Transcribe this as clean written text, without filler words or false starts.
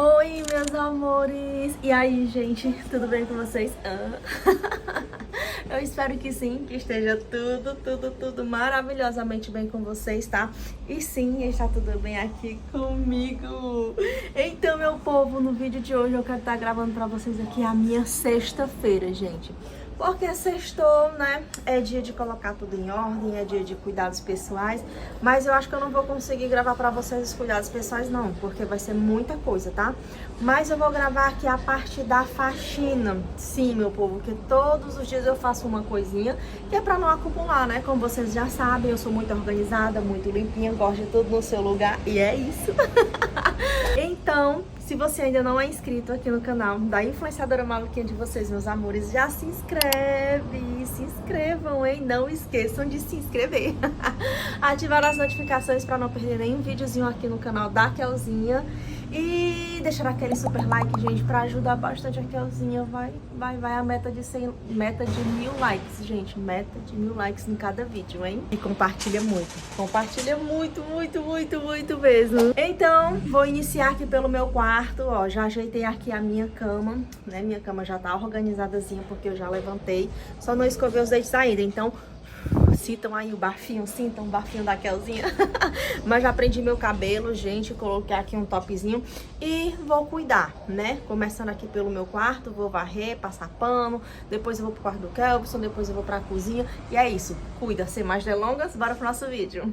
Oi, meus amores! E aí, gente, tudo bem com vocês? Eu espero que sim, que esteja tudo maravilhosamente bem com vocês, tá? E sim, está tudo bem aqui comigo. Então, meu povo, no vídeo de hoje eu quero estar gravando pra vocês aqui a minha sexta-feira, gente. Porque sextou, né? É dia de colocar tudo em ordem, é dia de cuidados pessoais. Mas eu acho que eu não vou conseguir gravar pra vocês os cuidados pessoais, não. Porque vai ser muita coisa, tá? Mas eu vou gravar aqui a parte da faxina. Sim, meu povo, porque todos os dias eu faço uma coisinha. Que é pra não acumular, né? Como vocês já sabem, eu sou muito organizada, muito limpinha. Gosto de tudo no seu lugar. E é isso. Então, se você ainda não é inscrito aqui no canal da influenciadora maluquinha de vocês, meus amores, já se inscrevam, hein? Não esqueçam de se inscrever. Ativar as notificações para não perder nenhum videozinho aqui no canal da Kelzinha. E deixar aquele super like, gente, para ajudar bastante a Kelzinha. Vai a meta de 1000 likes, gente. Meta de 1000 likes em cada vídeo, hein? E compartilha muito. Compartilha muito mesmo. Então, vou iniciar aqui pelo meu quarto, ó. Já ajeitei aqui a minha cama, né? Minha cama já tá organizadazinha porque eu já levantei. Só não escovei os dentes ainda, então... Sintam aí o bafinho, sintam o bafinho da Kelzinha. Mas já prendi meu cabelo, gente. Coloquei aqui um topzinho e vou cuidar, né? Começando aqui pelo meu quarto, vou varrer, passar pano. Depois eu vou pro quarto do Kelvson, depois eu vou pra cozinha. E é isso, cuida. Sem mais delongas, bora pro nosso vídeo.